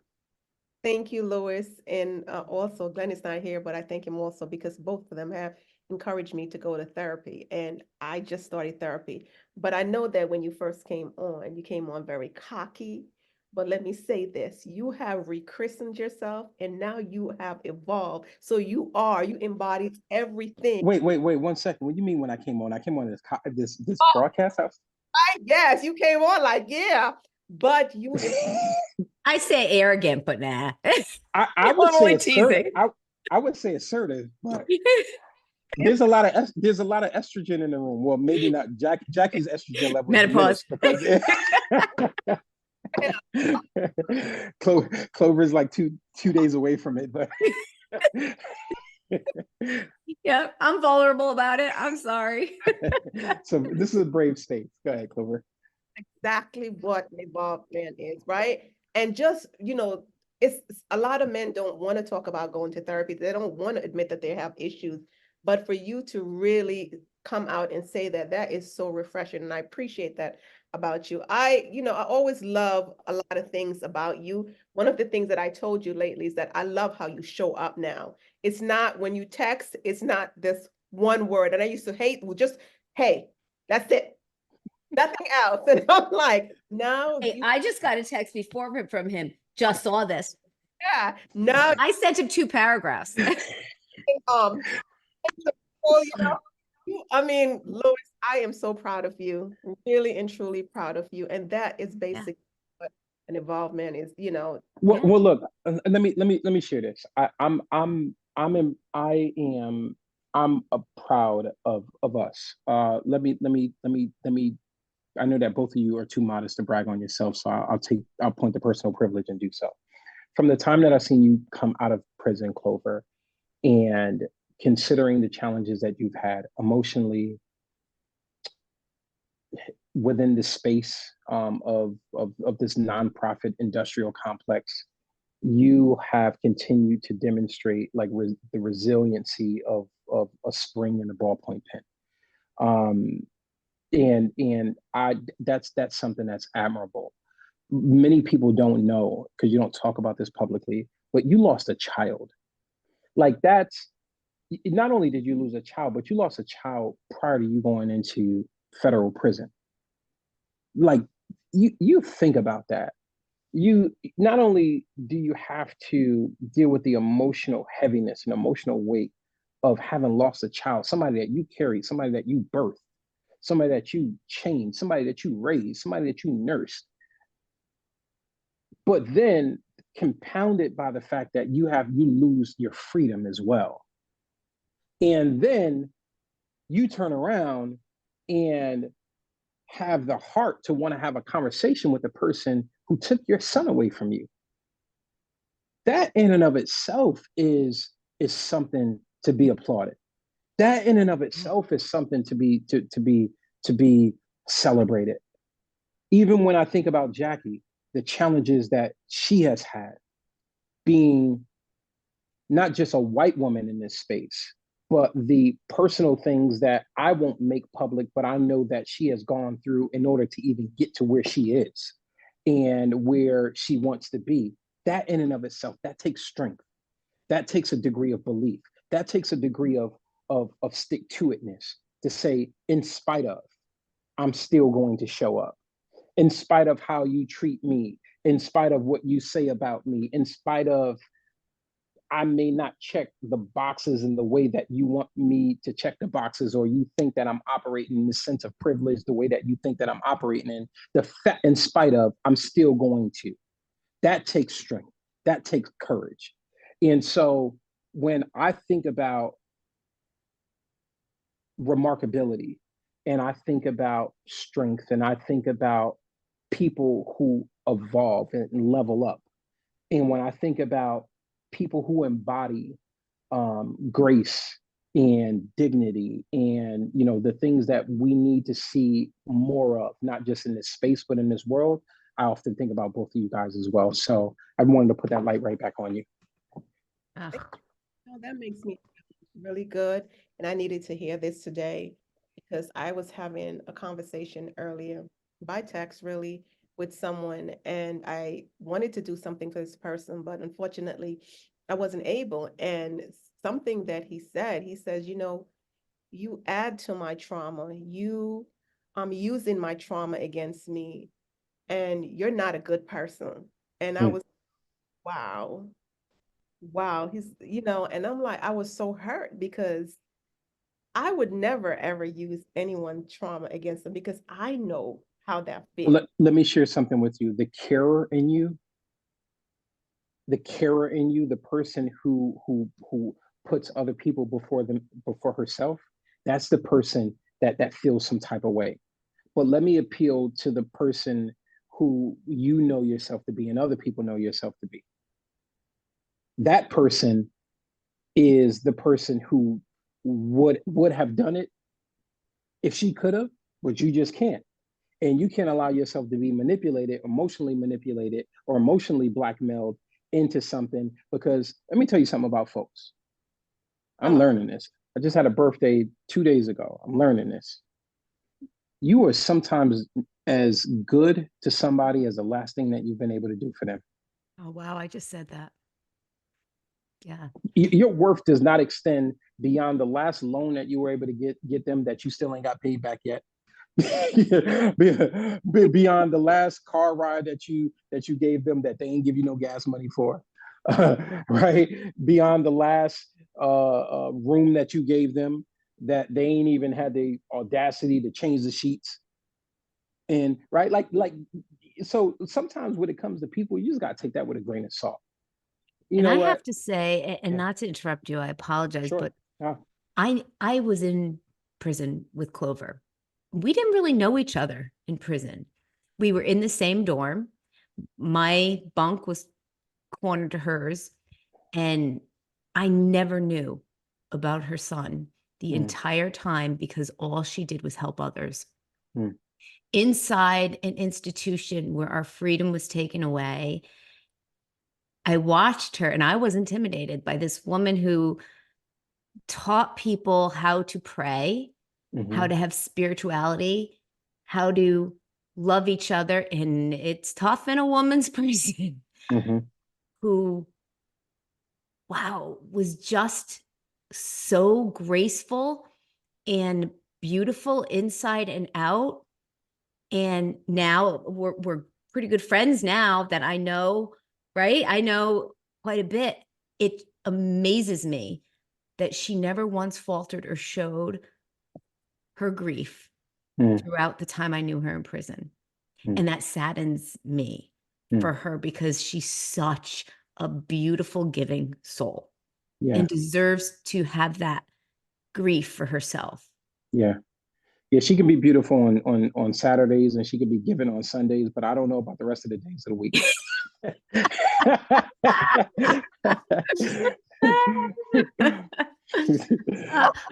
S1: Thank you, Lois. And also, Glenn is not here, but I thank him also because both of them have encouraged me to go to therapy. And I just started therapy. But I know that when you first came on, you came on very cocky. But let me say this, you have rechristened yourself and now you have evolved. So you embodied everything.
S3: Wait, 1 second. What do you mean when I came on? I came on this
S1: Oh,
S3: broadcast house?
S1: yes, you came on like, yeah, but you
S2: I say arrogant, but nah.
S3: I
S2: I'm
S3: would say
S2: only
S3: assertive.
S2: teasing.
S3: I would say assertive, but there's a lot of estrogen in the room. Well, maybe not. Jackie's estrogen level is
S2: Menopause.
S3: diminished because Clover's like two days away from it. But
S2: Yeah, I'm vulnerable about it. I'm sorry.
S3: so this is a brave state. Go ahead, Clover.
S1: exactly what an evolved man is, right? And just, it's a lot of men don't want to talk about going to therapy. They don't want to admit that they have issues. But for you to really come out and say that, that is so refreshing. And I appreciate that about you. I always love a lot of things about you. One of the things that I told you lately is that I love how you show up now. It's not when you text, it's not this one word. And I used to hate, well, just, hey, that's it, nothing else. And I'm like, no,
S2: Hey, I just got a text before from him. Just saw this.
S1: yeah, no,
S2: I sent him 2 paragraphs.
S1: um, so, I mean, Louis, I am so proud of you, really and truly proud of you. And that is
S2: Yeah.
S1: basically what an evolved man is,
S3: Well,
S2: Yeah.
S3: well, look. Let me share this. I'm proud of us. Let me. I know that both of you are too modest to brag on yourself, so I'll point the personal privilege and do so. From the time that I've seen you come out of prison, Clover, and considering the challenges that you've had emotionally within the space of this nonprofit industrial complex, you have continued to demonstrate like the resiliency of a spring in the ballpoint pen. Um, and I that's something that's admirable. Many people don't know because you don't talk about this publicly, but you lost a child. Like that's not only did you lose a child, but you lost a child prior to you going into federal prison. Like you think about that. You not only do you have to deal with the emotional heaviness and emotional weight of having lost a child, somebody that you carried, somebody that you birthed, somebody that you changed, somebody that you raised, somebody that you nursed. But then compounded by the fact that you lose your freedom as well. And then you turn around and have the heart to want to have a conversation with the person who took your son away from you. That in and of itself is something to be applauded. That in and of itself is something to be celebrated. Even when I think about Jackie, the challenges that she has had being not just a white woman in this space, but the personal things that I won't make public, but I know that she has gone through in order to even get to where she is and where she wants to be. That in and of itself, that takes strength. That takes a degree of belief. That takes a degree of stick to itness to say, in spite of, I'm still going to show up. In spite of how you treat me, in spite of what you say about me, in spite of I may not check the boxes in the way that you want me to check the boxes, or you think that I'm operating in the sense of privilege, the way that you think that I'm operating in, in spite of, I'm still going to. That takes strength. That takes courage. And so when I think about remarkability and I think about strength and I think about people who evolve and level up, and when I think about people who embody grace and dignity and the things that we need to see more of, not just in this space but in this world, I often think about both of you guys as well. So I wanted to put that light right back on you.
S1: Oh, that makes me really good. And I needed to hear this today because I was having a conversation earlier by text, really, with someone, and I wanted to do something for this person, but unfortunately, I wasn't able. And something that he says, you add to my trauma. You using my trauma against me, and you're not a good person. And I
S3: Mm.
S1: was, wow, wow. And I'm like, I was so hurt because I would never ever use anyone's trauma against them because I know how that feels.
S3: Let me share something with you. The person who puts other people before herself, that's the person that feels some type of way. But let me appeal to the person who you know yourself to be and other people know yourself to be. That person is the person who would have done it if she could have, but you just can't. And you can't allow yourself to be manipulated, or emotionally blackmailed into something, because let me tell you something about folks. I'm
S1: Oh,
S3: learning this. I just had a birthday 2 days ago. I'm learning this. You are sometimes as good to somebody as the last thing that you've been able to do for them.
S4: Oh, wow. I just said that. Yeah.
S3: Your worth does not extend beyond the last loan that you were able to get them that you still ain't got paid back yet. Beyond the last car ride that you gave them that they ain't give you no gas money for, right? Beyond the last room that you gave them that they ain't even had the audacity to change the sheets. And right, so sometimes when it comes to people, you just gotta take that with a grain of salt. You
S4: And
S3: know
S4: I
S3: what?
S4: have to say, and
S3: Yeah,
S4: not to interrupt you, I apologize,
S3: sure.
S4: but
S3: Yeah.
S4: I was in prison with Clover. We didn't really know each other in prison. We were in the same dorm. My bunk was cornered to hers, and I never knew about her son the
S3: Mm,
S4: entire time because all she did was help others.
S3: mm,
S4: Inside an institution where our freedom was taken away, I watched her and I was intimidated by this woman who taught people how to pray, how
S3: mm-hmm,
S4: to have spirituality, how to love each other. And it's tough in a woman's prison
S3: mm-hmm,
S4: who, wow, was just so graceful and beautiful inside and out. And now we're pretty good friends now that I know, right? I know quite a bit. It amazes me that she never once faltered or showed her grief
S3: mm,
S4: throughout the time I knew her in prison.
S3: mm.
S4: And that saddens me. for her because she's such a beautiful, giving soul
S3: Yeah.
S4: and deserves to have that grief for herself.
S3: Yeah. Yeah, she can be beautiful on Saturdays and she can be given on Sundays, but I don't know about the rest of the days of the week.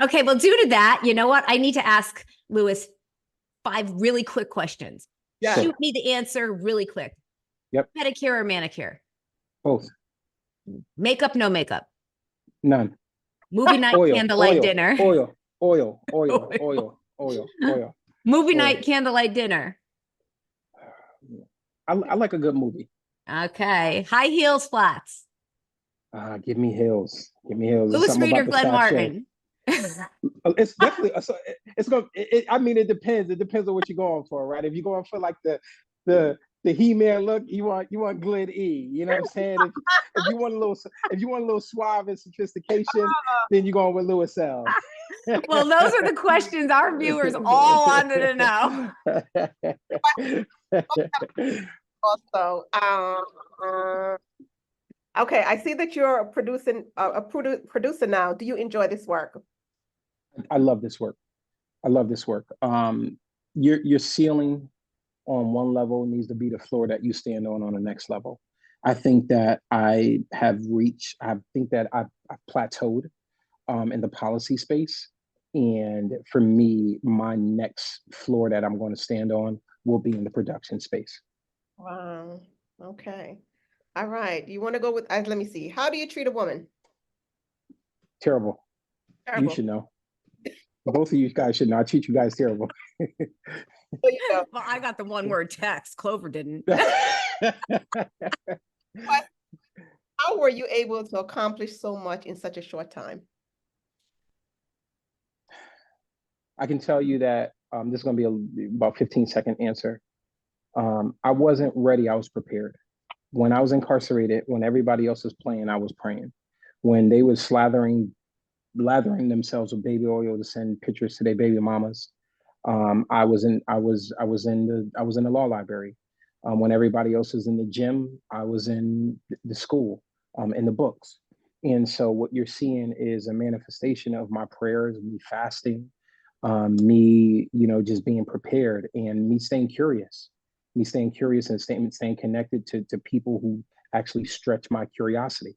S4: Okay, well, due to that, you know what? I need to ask Lewis 5 really quick questions.
S1: Yeah.
S4: Shoot me the answer really quick.
S3: Yep.
S4: Pedicure or manicure?
S3: Both.
S4: Makeup, no makeup.
S3: None.
S4: Movie night, candlelight dinner.
S3: Oil.
S4: Movie
S3: Oil.
S4: night, candlelight dinner.
S3: I like a good movie.
S4: Okay. High heels, flats.
S3: Give me heels. Give me heels. There's
S4: Lewis
S3: something
S4: Reed or
S3: about the
S4: Glenn
S3: sachet.
S4: Martin?
S3: It's definitely it's going. I mean, it depends. It depends on what you're going for, right? If you're going for like the He-Man look, you want Glenn E. You know what I'm saying? If you want a little suave and sophistication, then you're going with Lewis L.
S4: Well, those are the questions our viewers all wanted to know.
S1: Also, okay, I see that you're producing a producer now. Do you enjoy this work?
S3: I love this work. Your ceiling on one level needs to be the floor that you stand on the next level. I think that I think that I've plateaued in the policy space. And for me, my next floor that I'm going to stand on will be in the production space.
S1: Wow. Okay. All right. You want to go with, let me see. How do you treat a woman?
S3: Terrible.
S1: Terrible.
S3: You should know. Both of you guys should know. I treat you guys terrible.
S4: Well, I got the one word text. Clover didn't.
S1: How were you able to accomplish so much in such a short time?
S3: I can tell you that this is going to be about 15-second answer. I wasn't ready. I was prepared. When I was incarcerated, when everybody else was playing, I was praying. When they was lathering themselves with baby oil to send pictures to their baby mamas, I was in the law library. When everybody else was in the gym, I was in the school, in the books. And so what you're seeing is a manifestation of my prayers, me fasting, me, just being prepared and me staying curious and staying connected to people who actually stretch my curiosity.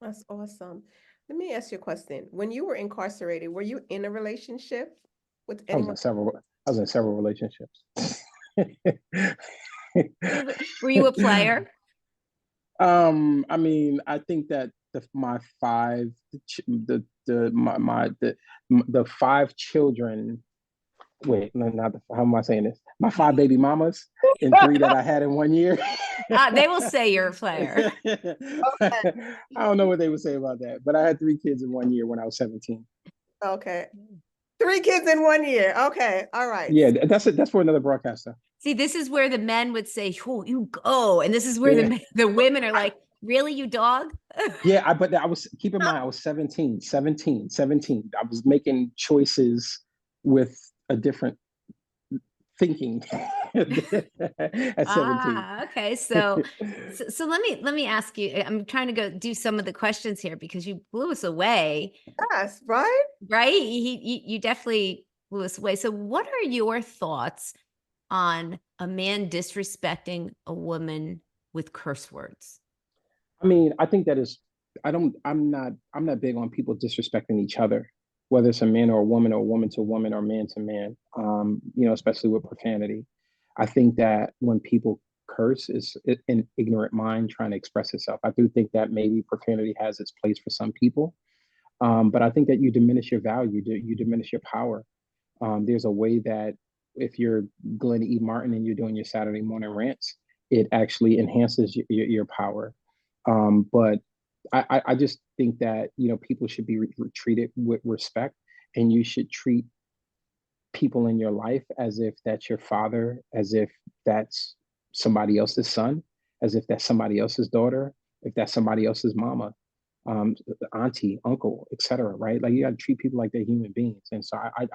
S1: That's awesome. Let me ask you a question. When you were incarcerated, were you in a relationship with anyone?
S3: I was in several relationships.
S4: Were you a player?
S3: I mean, I think that my 5 children. Wait, no, not how am I saying this? My 5 baby mamas and 3 that I had in 1 year.
S4: They will say you're a player.
S3: I don't know what they would say about that, but I had 3 kids in 1 year when I was 17.
S1: Okay. 3 kids in 1 year. Okay. All right.
S3: Yeah, that's for another broadcaster.
S4: See, this is where the men would say, "Oh, you go," and this is where the women are like, "Really, you dog?"
S3: Yeah, but I was, keep in mind, I was 17. I was making choices with a different thinking at 17.
S4: Okay. So let me ask you. I'm trying to go do some of the questions here because you blew us away.
S1: Yes, right?
S4: Right? You definitely blew us away. So what are your thoughts on a man disrespecting a woman with curse words?
S3: I mean, I think that is, I'm not big on people disrespecting each other, whether it's a man or a woman to woman or man to man, especially with profanity. I think that when people curse, is an ignorant mind trying to express itself. I do think that maybe profanity has its place for some people, but I think that you diminish your value, you diminish your power. There's a way that if you're Glenn E. Martin and you're doing your Saturday morning rants, it actually enhances your power. But I just think that, people should be treated with respect, and you should treat people in your life as if that's your father, as if that's somebody else's son, as if that's somebody else's daughter, if that's somebody else's mama, auntie, uncle, etc. Right? Like, you got to treat people like they're human beings. And so I've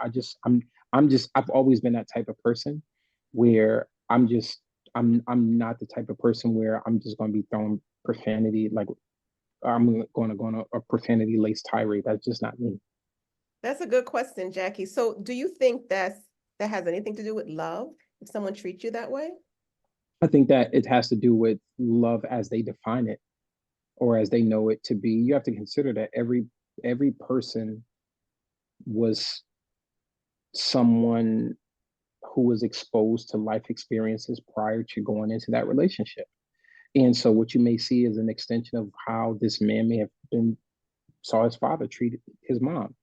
S3: always been that type of person where I'm not the type of person where I'm just going to be throwing profanity. Like I'm going to go on a profanity laced tirade. That's just not me.
S1: That's a good question, Jackie. So do you think that has anything to do with love if someone treats you that way?
S3: I think that it has to do with love as they define it or as they know it to be. You have to consider that every person was someone who was exposed to life experiences prior to going into that relationship. And so what you may see is an extension of how this man may have been saw his father treat his mom.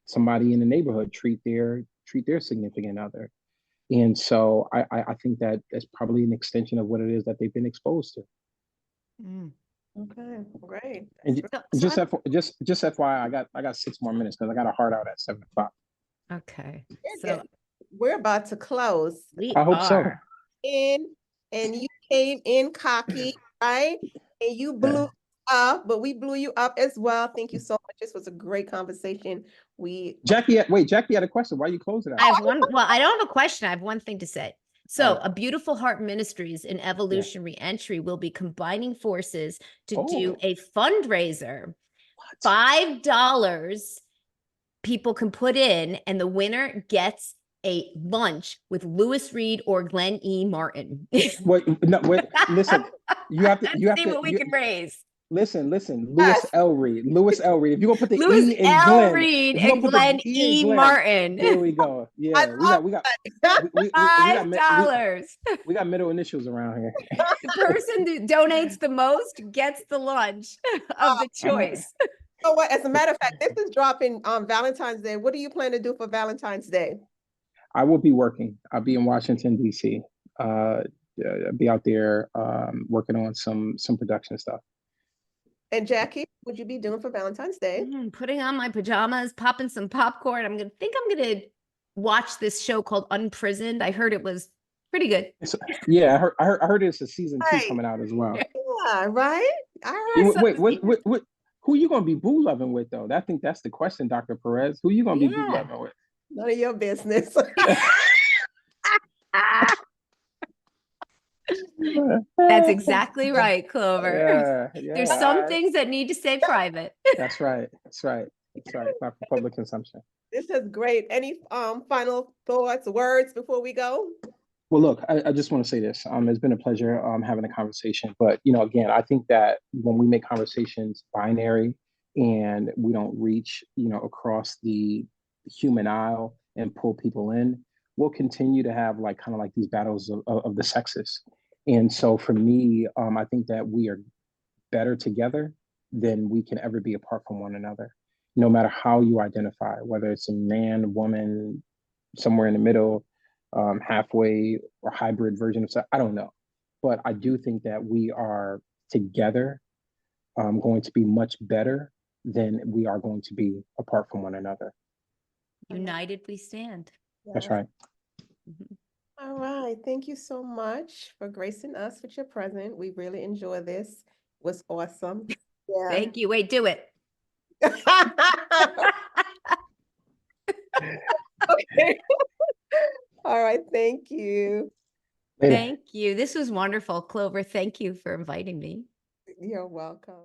S3: Somebody in the neighborhood treat their significant other. And so I think that that's probably an extension of what it is that they've been exposed to.
S4: Mm.
S1: Okay, great.
S3: And just FYI, I got 6 more minutes because I got a hard out at 7 o'clock.
S4: Okay.
S1: So we're about to close.
S4: We
S3: I hope so.
S4: are.
S1: And you came in cocky, right? And you blew up, but we blew you up as well. Thank you so much. This was a great conversation.
S3: Jackie had a question. Why you close it out?
S2: I have one. Well, I don't have a question. I have one thing to say. So,
S3: Oh.
S2: A Beautiful Heart Ministries and Evolution Reentry will be combining forces to do a fundraiser. $5 people can put in, and the winner gets a lunch with Lewis Reed or Glenn E. Martin.
S3: Wait, listen. You have to. You have
S2: see
S3: to.
S2: what we can raise.
S3: Listen. Lewis L. Reed. If you're gonna put the
S2: Lewis
S3: E in
S2: L.
S3: Glenn,
S2: Reed
S3: if you're
S2: and
S3: gonna put
S2: Glenn
S3: the E in
S2: E.
S3: Glenn,
S2: Martin.
S3: there we go. Yeah, we got middle initials around here.
S2: The person who donates the most gets the lunch of the choice.
S1: So what? As a matter of fact, this is dropping on Valentine's Day. What do you plan to do for Valentine's Day?
S3: I will be working. I'll be in Washington D.C. I'll be out there working on some production stuff.
S1: And Jackie, what would you be doing for Valentine's Day?
S2: Putting on my pajamas, popping some popcorn. I'm gonna watch this show called Unprisoned. I heard it was pretty good.
S3: Yeah, I heard it's a season 2 coming out as well.
S1: Yeah, right. All right.
S3: Wait, who you gonna be boo loving with though? I think that's the question, Dr. Perez. Who you gonna be boo loving with?
S1: None of your business.
S2: That's exactly right, Clover.
S3: Yeah,
S2: There's some things that need to stay private.
S3: That's right. Not for public consumption.
S1: This is great. Any final thoughts, words before we go?
S3: Well, look, I just want to say this. It's been a pleasure having a conversation. But, again, I think that when we make conversations binary and we don't reach, across the human aisle and pull people in, we'll continue to have kind of these battles of the sexes. And so for me, I think that we are better together than we can ever be apart from one another, no matter how you identify, whether it's a man, woman, somewhere in the middle, halfway or hybrid version of stuff. I don't know. But I do think that we are together going to be much better than we are going to be apart from one another.
S2: United we stand.
S3: That's right.
S1: All right. Thank you so much for gracing us with your presence. We really enjoy this. It was awesome. Yeah.
S2: Thank you. Wait, do it.
S1: Okay. All right. Thank you.
S3: Later.
S2: Thank you. This was wonderful, Clover. Thank you for inviting me.
S1: You're welcome.